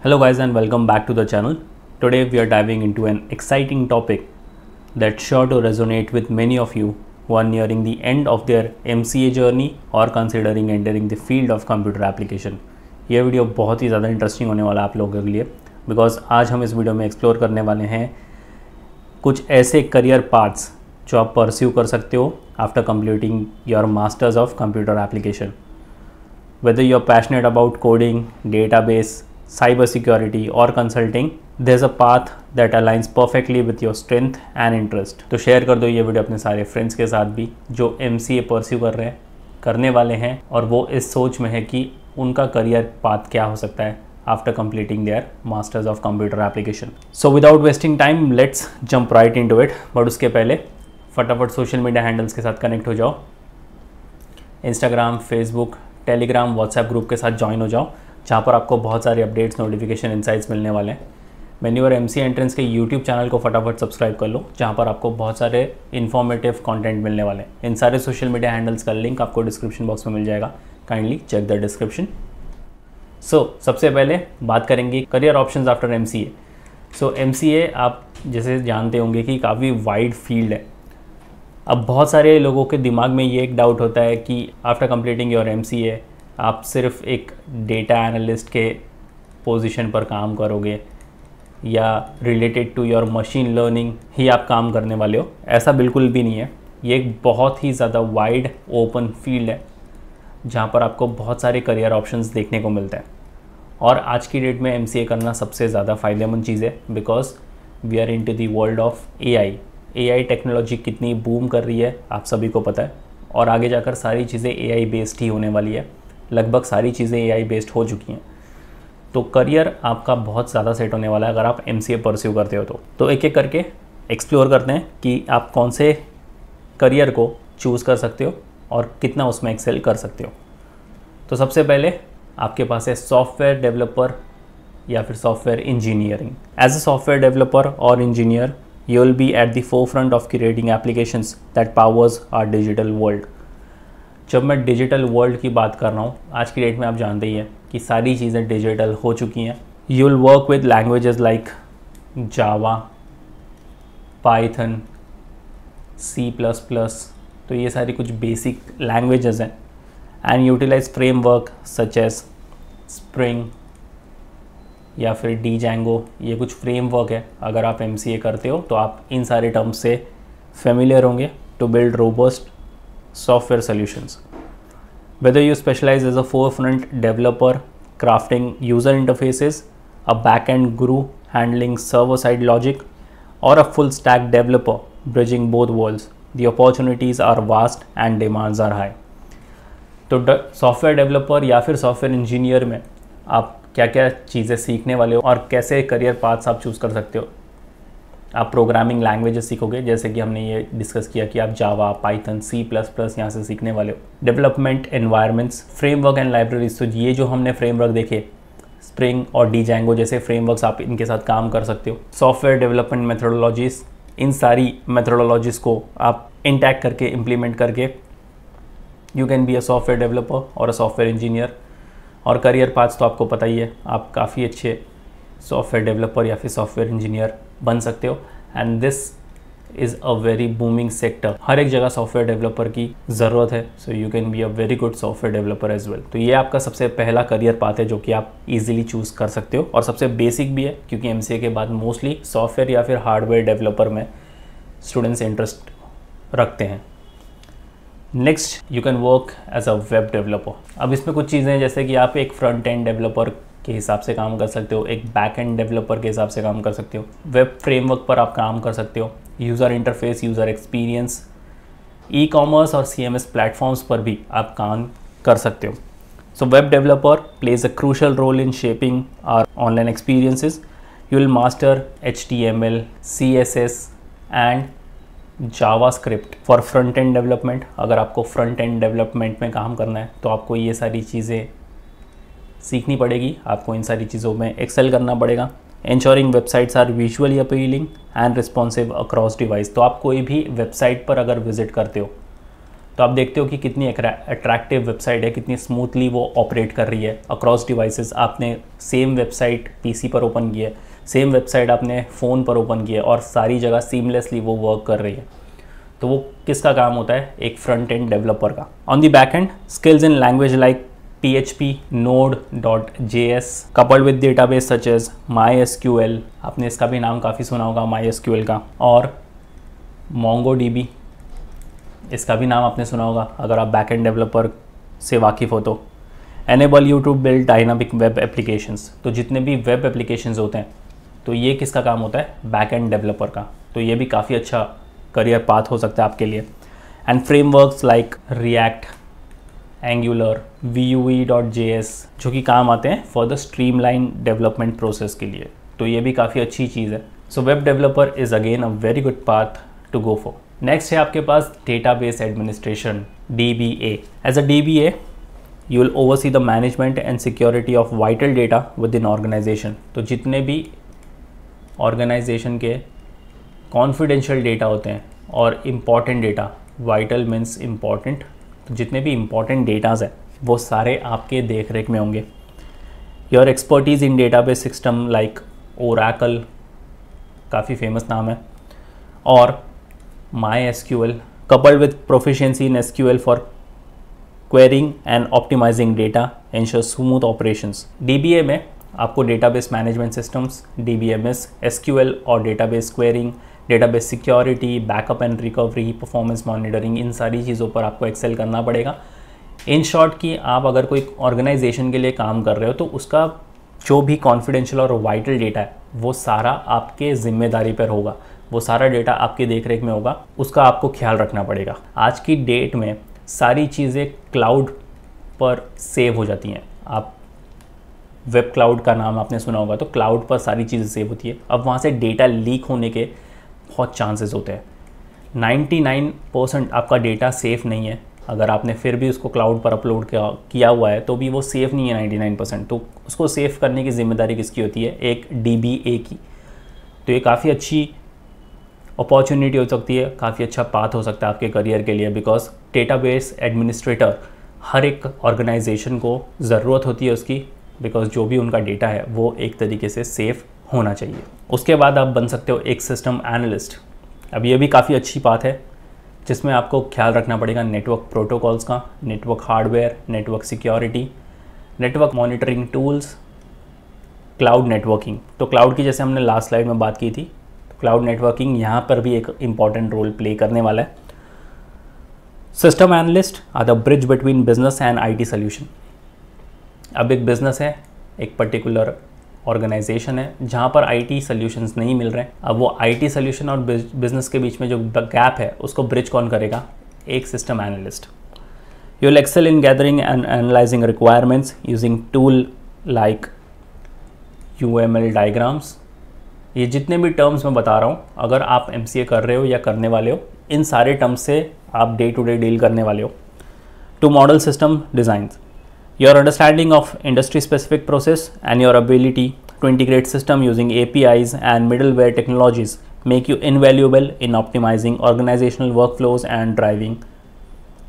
Hello guys and welcome back to the channel. Today we are diving into an exciting topic that's sure to resonate with many of you who are nearing the end of their MCA journey or considering entering the field of computer application. ये video बहुत ही ज़्यादा interesting होने वाला है आप लोगों के लिए बिकॉज आज हम इस वीडियो में एक्सप्लोर करने वाले हैं कुछ ऐसे करियर पाथ्स जो आप परस्यू कर सकते हो after completing your masters of computer application. Whether you're passionate about coding, database, cybersecurity or consulting, there's a path that aligns perfectly with your strength and interest. तो शेयर कर दो ये video अपने सारे फ्रेंड्स के साथ भी जो MCA परस्यू कर रहे हैं, करने वाले हैं और वो इस सोच में है कि उनका करियर पाथ क्या हो सकता है after completing their masters of computer application. So without wasting time, let's jump right into it. But उसके पहले फटाफट सोशल मीडिया हैंडल्स के साथ कनेक्ट हो जाओ. Instagram, Facebook, Telegram, WhatsApp group के साथ ज्वाइन हो जाओ जहाँ पर आपको बहुत सारे अपडेट्स, नोटिफिकेशन, इनसाइट्स मिलने वाले हैं. मेन्यू और MCA एंट्रेंस के यूट्यूब चैनल को फटाफट सब्सक्राइब कर लो जहाँ पर आपको बहुत सारे इन्फॉर्मेटिव कंटेंट मिलने वाले हैं. इन सारे सोशल मीडिया हैंडल्स का लिंक आपको डिस्क्रिप्शन बॉक्स में मिल जाएगा. Kindly check the description. सबसे पहले बात करेंगे career options after MCA. MCA आप जैसे जानते होंगे कि काफ़ी वाइड फील्ड है. अब बहुत सारे लोगों के दिमाग में ये एक डाउट होता है कि आफ्टर कंप्लीटिंग योर MCA आप सिर्फ एक डेटा एनालिस्ट के पोजीशन पर काम करोगे या related to your machine learning ही आप काम करने वाले हो. ऐसा बिल्कुल भी नहीं है. ये एक बहुत ही ज़्यादा वाइड ओपन फील्ड है जहाँ पर आपको बहुत सारे करियर ऑप्शंस देखने को मिलते हैं. और आज की डेट में MCA करना सबसे ज़्यादा फ़ायदेमंद चीज़ है because we are into the world of AI technology कितनी बूम कर रही है आप सभी को पता है और आगे जाकर सारी चीज़ें AI बेस्ड ही होने वाली है. लगभग सारी चीज़ें AI बेस्ड हो चुकी हैं. तो करियर आपका बहुत ज़्यादा सेट होने वाला है अगर आप MCA परस्यू करते हो तो एक एक करके एक्सप्लोर करते हैं कि आप कौन से करियर को चूज़ कर सकते हो और कितना उसमें एक्सेल कर सकते हो. तो सबसे पहले आपके पास है सॉफ्टवेयर डेवलपर या फिर software engineering. As a software developer और engineer you will be at the forefront of creating applications that powers our digital world. जब मैं डिजिटल वर्ल्ड की बात कर रहा हूँ आज की डेट में आप जानते ही हैं कि सारी चीज़ें डिजिटल हो चुकी हैं. You will work with languages like Java, Python, C++. तो ये सारी कुछ बेसिक लैंग्वेजेस हैं and utilize framework such as Spring या फिर Django. ये कुछ फ्रेमवर्क है. अगर आप MCA करते हो तो आप इन सारे टर्म्स से फेमिलियर होंगे to build robust software solutions. Whether you specialise as a forefront developer crafting user interfaces, a back end guru handling server side logic और a full stack developer bridging both worlds, the opportunities are vast and demands are high. तो software developer या फिर software engineer में आप क्या क्या चीज़ें सीखने वाले हो और कैसे करियर पाथ्स आप चूज़ कर सकते हो. आप प्रोग्रामिंग लैंग्वेजेस सीखोगे जैसे कि हमने ये डिस्कस किया कि आप जावा, पाइथन, C++ यहाँ से सीखने वाले हो. Development environments, framework and libraries. तो ये जो हमने फ्रेमवर्क देखे स्प्रिंग और Django जैसे फ्रेमवर्क्स आप इनके साथ काम कर सकते हो. सॉफ्टवेयर डेवलपमेंट मेथोडोलॉजीज, इन सारी मेथोडोलॉजीज़ को आप इंटैक्ट करके इम्प्लीमेंट करके you can be a software developer और अ सॉफ्टवेयर इंजीनियर. और करियर पाथ्स तो आपको पता ही है, आप काफ़ी अच्छे सॉफ्टवेयर डेवलपर या फिर सॉफ्टवेयर इंजीनियर बन सकते हो. And this is a very booming sector. हर एक जगह सॉफ्टवेयर डेवलपर की ज़रूरत है. So you can be a very good software developer as well. तो ये आपका सबसे पहला करियर पाथ है जो कि आप इजीली चूज़ कर सकते हो और सबसे बेसिक भी है क्योंकि MCA के बाद मोस्टली सॉफ्टवेयर या फिर हार्डवेयर डेवलपर में स्टूडेंट्स इंटरेस्ट रखते हैं. Next you can work as a web developer. अब इसमें कुछ चीज़ें हैं जैसे कि आप एक फ्रंट एंड डेवलपर के हिसाब से काम कर सकते हो, एक बैक एंड डेवलपर के हिसाब से काम कर सकते हो, वेब फ्रेमवर्क पर आप काम कर सकते हो, user interface, user experience, ecommerce और CMS प्लेटफॉर्म्स पर भी आप काम कर सकते हो. So web developer plays a crucial role in shaping our online experiences. You will master HTML, CSS and JavaScript for front end development. अगर आपको फ्रंट एंड डेवलपमेंट में काम करना है तो आपको ये सारी चीज़ें सीखनी पड़ेगी. आपको इन सारी चीज़ों में एक्सेल करना पड़ेगा. Ensuring websites are visually appealing and responsive across device. तो आप कोई भी वेबसाइट पर अगर विजिट करते हो तो आप देखते हो कि कितनी अट्रैक्टिव वेबसाइट है, कितनी स्मूथली वो ऑपरेट कर रही है अक्रॉस डिवाइसेस। आपने सेम वेबसाइट पीसी पर ओपन की है, सेम वेबसाइट आपने फ़ोन पर ओपन की है और सारी जगह सीमलेसली वो वर्क कर रही है। तो वो किसका काम होता है? एक फ्रंट एंड डेवलपर का। On the back and, skills in language like PHP, Node.js coupled with database such as MySQL, आपने इसका भी नाम काफ़ी सुना होगा MySQL का, और MongoDB, इसका भी नाम आपने सुना होगा अगर आप बैक एंड डेवलपर से वाकिफ़ हो तो। Enable you to build dynamic web applications, तो जितने भी वेब एप्लीकेशंस होते हैं तो ये किसका काम होता है? बैक एंड डेवलपर का। तो ये भी काफ़ी अच्छा करियर पाथ हो सकता है आपके लिए। And frameworks like React, Angular, Vue.js जो कि काम आते हैं for the streamline development process के लिए। तो ये भी काफ़ी अच्छी चीज़ है। So web developer is again a very good path to go for. Next है आपके पास database administration, DBA। As a DBA you will oversee the management and security of vital data within organisation. तो जितने भी organisation के confidential data होते हैं और important data, vital means important, तो जितने भी इम्पॉर्टेंट डेटाज हैं वो सारे आपके देख रेख में होंगे। Your expertise in database system like Oracle, काफ़ी फेमस नाम है, और MySQL coupled with proficiency in SQL for querying and optimizing data ensure smooth operations। DBA में आपको database management systems, DBMS, SQL और database querying, database security, backup and recovery, performance monitoring, इन सारी चीज़ों पर आपको एक्सेल करना पड़ेगा। इन शॉर्ट कि आप अगर कोई ऑर्गेनाइजेशन के लिए काम कर रहे हो तो उसका जो भी कॉन्फिडेंशियल और वाइटल डेटा है वो सारा आपके जिम्मेदारी पर होगा, वो सारा डेटा आपके देख रेख में होगा, उसका आपको ख्याल रखना पड़ेगा। आज की डेट में सारी चीज़ें क्लाउड पर सेव हो जाती हैं। आप वेब क्लाउड का नाम आपने सुना होगा, तो क्लाउड पर सारी चीज़ें सेव होती है। अब वहाँ से डेटा लीक होने के बहुत चांसेस होते हैं। 99% आपका डेटा सेफ़ नहीं है। अगर आपने फिर भी उसको क्लाउड पर अपलोड किया हुआ है तो भी वो सेफ़ नहीं है 99%। तो उसको सेव करने की जिम्मेदारी किसकी होती है? एक DBA की। तो ये काफ़ी अच्छी अपॉर्चुनिटी हो सकती है, काफ़ी अच्छा पाथ हो सकता है आपके करियर के लिए, बिकॉज डेटाबेस एडमिनिस्ट्रेटर हर एक ऑर्गेनाइजेशन को ज़रूरत होती है उसकी, बिकॉज जो भी उनका डेटा है वो एक तरीके से सेफ़ होना चाहिए। उसके बाद आप बन सकते हो एक सिस्टम एनालिस्ट। अब ये भी काफ़ी अच्छी बात है जिसमें आपको ख्याल रखना पड़ेगा नेटवर्क प्रोटोकॉल्स का, network hardware, network security, network monitoring tools, cloud networking. तो क्लाउड की जैसे हमने लास्ट स्लाइड में बात की थी, तो क्लाउड नेटवर्किंग यहाँ पर भी एक इम्पॉर्टेंट रोल प्ले करने वाला है। System analyst are the bridge between business and IT solution. अब एक बिजनेस है, एक पर्टिकुलर ऑर्गेनाइजेशन है जहाँ पर IT सॉल्यूशंस नहीं मिल रहे हैं। अब वो IT सॉल्यूशन और बिजनेस के बीच में जो गैप है उसको ब्रिज कौन करेगा? एक system analyst. You will excel in gathering and analysing requirements using tool like UML diagrams. ये जितने भी टर्म्स मैं बता रहा हूँ, अगर आप MCA कर रहे हो या करने वाले हो, इन सारे टर्म्स से आप डे टू डे डील करने वाले हो। To model system designs, your understanding of industry specific process and your ability to integrate system using APIs and middleware technologies make you invaluable in optimizing organizational workflows and driving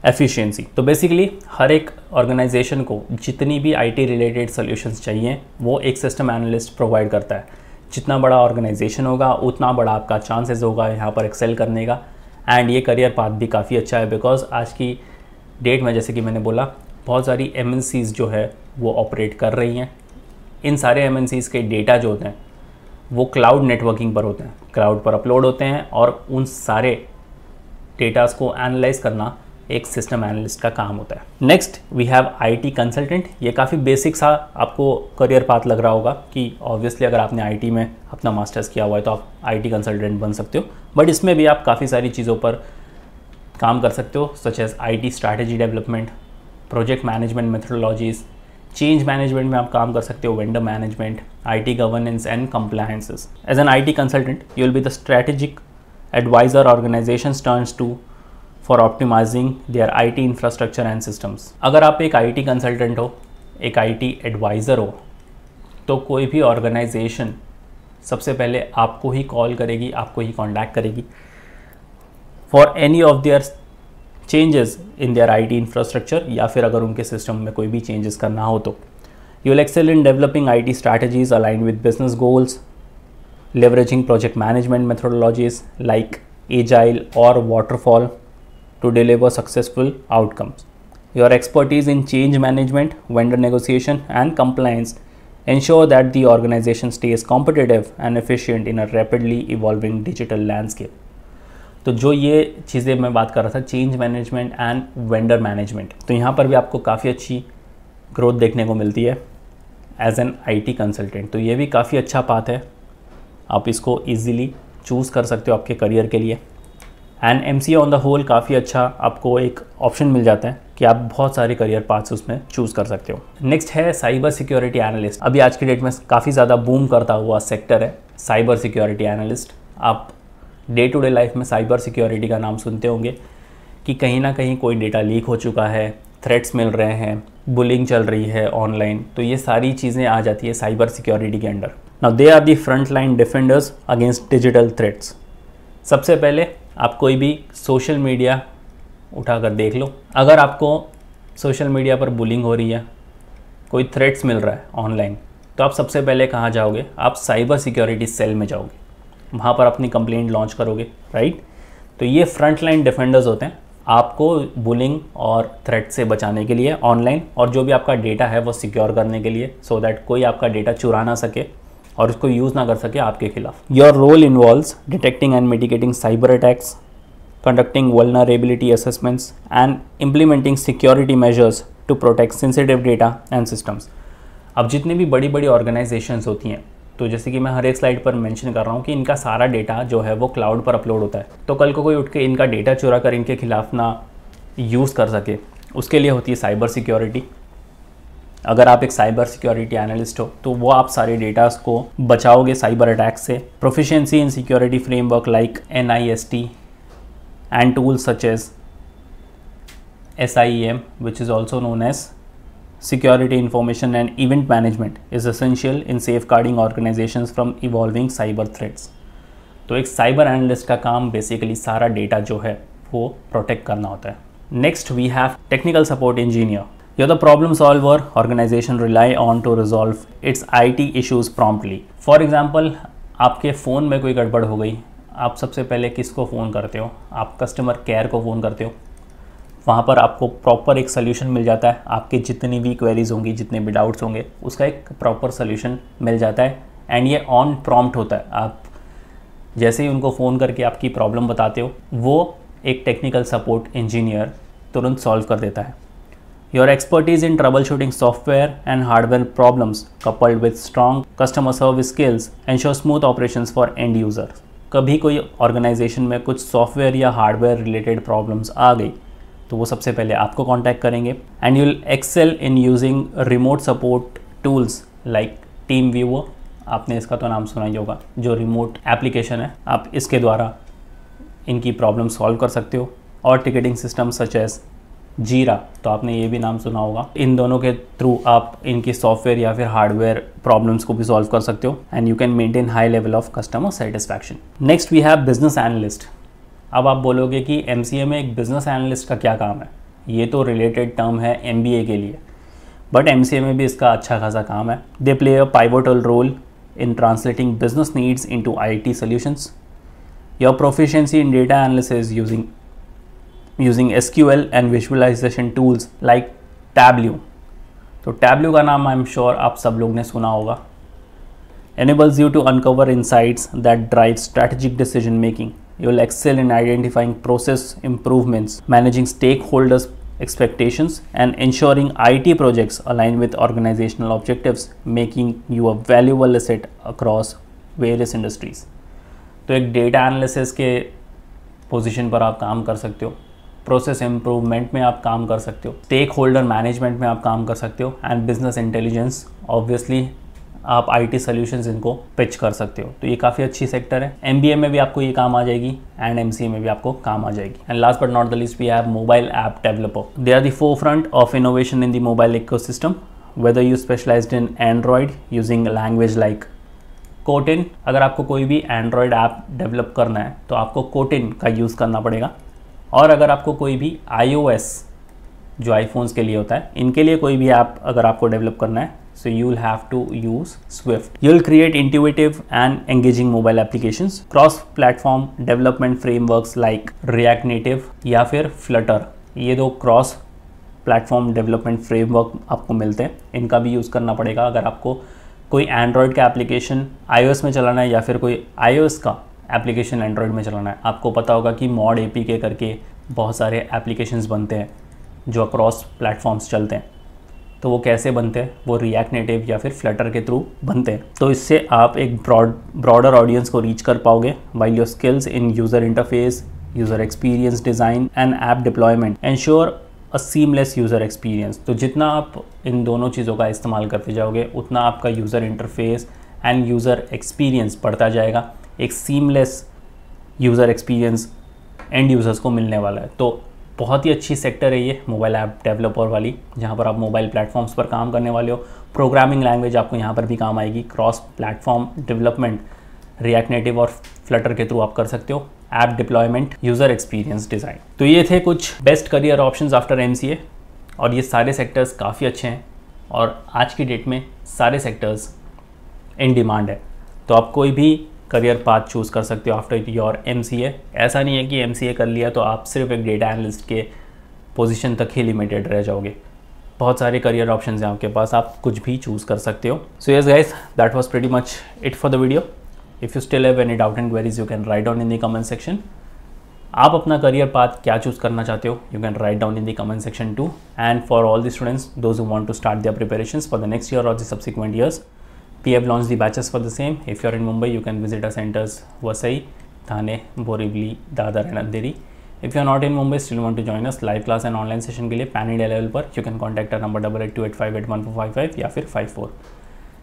efficiency। तो basically हर एक organisation को जितनी भी IT related solutions चाहिए वो एक system analyst provide करता है। जितना बड़ा ऑर्गेनाइजेशन होगा उतना बड़ा आपका चांसेस होगा यहाँ पर एक्सेल करने का। एंड ये करियर पाथ भी काफ़ी अच्छा है, बिकॉज आज की डेट में जैसे कि मैंने बोला बहुत सारी MNCs जो है वो ऑपरेट कर रही हैं। इन सारे MNCs के डेटा जो होते हैं वो क्लाउड नेटवर्किंग पर होते हैं, क्लाउड पर अपलोड होते हैं, और उन सारे डेटास को एनालाइज करना एक सिस्टम एनालिस्ट का काम होता है। Next we have IT consultant. ये काफ़ी बेसिक सा आपको करियर पाथ लग रहा होगा कि ऑब्वियसली अगर आपने IT में अपना मास्टर्स किया हुआ है तो आप IT कंसल्टेंट बन सकते हो, बट इसमें भी आप काफ़ी सारी चीज़ों पर काम कर सकते हो, such as IT strategy development, project management methodologies, change management में आप काम कर सकते हो, vendor management, IT governance and compliances. As an IT consultant you will be the strategic adviser organisations turns to for optimising their IT infrastructure and systems. अगर आप एक IT consultant हो, एक IT एडवाइज़र हो, तो कोई भी ऑर्गेनाइजेशन सबसे पहले आपको ही कॉल करेगी, आपको ही कॉन्टैक्ट करेगी for any of their changes in their IT infrastructure, या फिर अगर उनके सिस्टम में कोई भी चेंजेस करना हो तो। You will excel in developing IT strategies align with business goals, leveraging project management methodologies like agile or waterfall to deliver successful outcomes. Your expertise in change management, vendor negotiation and compliance ensure that the organization stays competitive and efficient in a rapidly evolving digital landscape. तो जो ये चीज़ें मैं बात कर रहा था, change management and vendor management, तो यहाँ पर भी आपको काफ़ी अच्छी ग्रोथ देखने को मिलती है एज एन IT कंसल्टेंट। तो ये भी काफ़ी अच्छा पाथ है, आप इसको इजीली चूज़ कर सकते हो आपके करियर के लिए। And MCA on the whole काफ़ी अच्छा आपको एक ऑप्शन मिल जाता है कि आप बहुत सारे करियर पाथ्स उसमें चूज़ कर सकते हो। नेक्स्ट है साइबर सिक्योरिटी एनालिस्ट। अभी आज की डेट में काफ़ी ज़्यादा बूम करता हुआ सेक्टर है साइबर सिक्योरिटी एनालिस्ट। आप डे टू डे लाइफ में साइबर सिक्योरिटी का नाम सुनते होंगे कि कहीं ना कहीं कोई डेटा लीक हो चुका है, थ्रेट्स मिल रहे हैं, बुलिंग चल रही है ऑनलाइन, तो ये सारी चीज़ें आ जाती है साइबर सिक्योरिटी के अंडर। Now they are the front line defenders against digital threats. सबसे पहले आप कोई भी सोशल मीडिया उठाकर देख लो, अगर आपको सोशल मीडिया पर बुलिंग हो रही है, कोई थ्रेट्स मिल रहा है ऑनलाइन, तो आप सबसे पहले कहाँ जाओगे? आप साइबर सिक्योरिटी सेल में जाओगे, वहाँ पर अपनी कंप्लेंट लॉन्च करोगे, राइट। तो ये फ्रंट लाइन डिफेंडर्स होते हैं आपको बुलिंग और थ्रेट से बचाने के लिए ऑनलाइन, और जो भी आपका डेटा है वो सिक्योर करने के लिए, सो दैट कोई आपका डेटा चुरा ना सके और उसको यूज़ ना कर सके आपके खिलाफ। Your role involves detecting and mitigating cyber attacks, conducting vulnerability assessments and implementing security measures to protect sensitive data and systems। अब जितनी भी बड़ी बड़ी ऑर्गेनाइजेशंस होती हैं, तो जैसे कि मैं हर एक स्लाइड पर मेंशन कर रहा हूँ कि इनका सारा डेटा जो है वो क्लाउड पर अपलोड होता है, तो कल को कोई उठ के इनका डेटा चुरा कर इनके खिलाफ ना यूज़ कर सके, उसके लिए होती है साइबर सिक्योरिटी। अगर आप एक साइबर सिक्योरिटी एनालिस्ट हो तो वो आप सारे डेटास को बचाओगे साइबर अटैक से। Proficiency in security framework like NIST and tools such as SIEM, which is also known as Security Information and Event Management, is essential in safeguarding organizations from evolving cyber threats। तो एक cyber analyst का काम basically सारा data जो है वो protect करना होता है। Next we have technical support engineer. You're the problem solver organization rely on to resolve its IT issues promptly। For example, आपके फ़ोन में कोई गड़बड़ हो गई, आप सबसे पहले किसको फ़ोन करते हो? आप कस्टमर केयर को फ़ोन करते हो। वहाँ पर आपको प्रॉपर एक सोल्यूशन मिल जाता है, आपके जितनी भी क्वेरीज होंगी, जितने भी डाउट्स होंगे, उसका एक प्रॉपर सोल्यूशन मिल जाता है। एंड ये ऑन प्रॉम्प्ट होता है, आप जैसे ही उनको फ़ोन करके आपकी प्रॉब्लम बताते हो, वो एक टेक्निकल सपोर्ट इंजीनियर तुरंत सॉल्व कर देता है। Your expertise in trouble shooting software and hardware problems coupled with strong customer service skills ensure smooth operations for end user. कभी कोई ऑर्गेनाइजेशन में कुछ सॉफ्टवेयर या हार्डवेयर रिलेटेड प्रॉब्लम्स आ गई तो वो सबसे पहले आपको कांटेक्ट करेंगे। And you will excel in using remote support tools like TeamViewer, आपने इसका तो नाम सुना ही होगा, जो रिमोट एप्लीकेशन है, आप इसके द्वारा इनकी प्रॉब्लम सॉल्व कर सकते हो। और टिकटिंग सिस्टम सच एज जीरा, तो आपने ये भी नाम सुना होगा। इन दोनों के थ्रू आप इनकी सॉफ्टवेयर या फिर हार्डवेयर प्रॉब्लम्स को भी सॉल्व कर सकते हो and you can maintain high level of customer satisfaction. Next we have business analyst. अब आप बोलोगे कि MCA में एक बिजनेस एनालिस्ट का क्या काम है? ये तो रिलेटेड टर्म है MBA के लिए, बट MCA में भी इसका अच्छा खासा काम है। They play a pivotal role in translating business needs into IT solutions. Your proficiency in data analysis using SQL and visualization tools like Tableau। तो Tableau का नाम आई एम श्योर आप सब लोग ने सुना होगा। enables you to uncover insights that drive strategic decision making। You will excel in identifying process improvements, managing stakeholders' expectations and ensuring IT projects align with organizational objectives, making you a valuable asset across various industries। तो एक data analysis के position पर आप काम कर सकते हो, process improvement में आप काम कर सकते हो, स्टेक होल्डर मैनेजमेंट में आप काम कर सकते हो, एंड बिजनेस इंटेलिजेंस ऑब्वियसली आप IT सॉल्यूशंस इनको पिच कर सकते हो। तो ये काफ़ी अच्छी सेक्टर है। MBA में भी आपको ये काम आ जाएगी एंड MCA में भी आपको काम आ जाएगी। And last but not the least we have mobile app developer. They are the forefront of innovation in the mobile ecosystem, whether you specialized in Android using language like Kotlin. अगर आपको कोई भी एंड्रॉयड ऐप डेवलप करना है तो आपको cotton का use करना पड़ेगा। और अगर आपको कोई भी iOS जो आईफोन्स के लिए होता है, इनके लिए कोई भी ऐप अगर आपको डेवलप करना है, so you will have to use Swift. You will create intuitive and engaging mobile applications. Cross-platform development frameworks like React Native या फिर Flutter, ये दो क्रॉस प्लेटफॉर्म डेवलपमेंट फ्रेमवर्क आपको मिलते हैं, इनका भी यूज़ करना पड़ेगा अगर आपको कोई एंड्रॉयड का एप्लीकेशन iOS में चलाना है या फिर कोई iOS का एप्लीकेशन एंड्रॉयड में चलाना है। आपको पता होगा कि मॉड APK करके बहुत सारे एप्लीकेशंस बनते हैं जो अक्रॉस प्लेटफॉर्म्स चलते हैं। तो वो कैसे बनते हैं? वो रिएक्ट नेटिव या फिर फ्लटर के थ्रू बनते हैं। तो इससे आप एक ब्रॉडर ऑडियंस को रीच कर पाओगे while your skills in user interface, user experience design and app deployment ensure a seamless user experience. तो जितना आप इन दोनों चीज़ों का इस्तेमाल करते जाओगे उतना आपका user interface end user experience बढ़ता जाएगा। एक seamless user experience end users को मिलने वाला है। तो बहुत ही अच्छी सेक्टर है ये मोबाइल ऐप डेवलपर वाली, जहाँ पर आप मोबाइल प्लेटफॉर्म्स पर काम करने वाले हो। प्रोग्रामिंग लैंग्वेज आपको यहाँ पर भी काम आएगी। Cross platform development react native और फ्लटर के थ्रू आप कर सकते हो। App deployment, user experience design. तो ये थे कुछ best career options after MCA, और ये सारे सेक्टर्स काफ़ी अच्छे हैं और आज की डेट में सारे सेक्टर्स इन डिमांड है। तो आप कोई भी करियर पाथ चूज़ कर सकते हो आफ्टर योर MCA। ऐसा नहीं है कि MCA कर लिया तो आप सिर्फ एक डेटा एनालिस्ट के पोजीशन तक ही लिमिटेड रह जाओगे। बहुत सारे करियर ऑप्शंस हैं आपके पास, आप कुछ भी चूज़ कर सकते हो। So yes guys, that was pretty much it for the video. If you still have any doubt and queries you can write down in the comment section. आप अपना करियर पाथ क्या चूज़ करना चाहते हो, you can write down in the comment section too. And for all the students those who want to start their preparations for the next year और the subsequent years, we have launched the batches for the same. If you are in Mumbai, you can visit our centers Vasai, Thane, Borivali, Dadar and Andheri. If you are not in Mumbai, still want to join us live class and online session के लिए pan India level पर you can contact our number 8828581455 या फिर 54.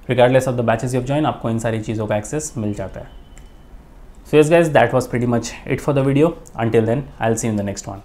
Regardless of the batches you have joined, आपको इन सारी चीज़ों का access मिल जाता है। So yes guys, that was pretty much it for the video. Until then, I'll see you in the next one.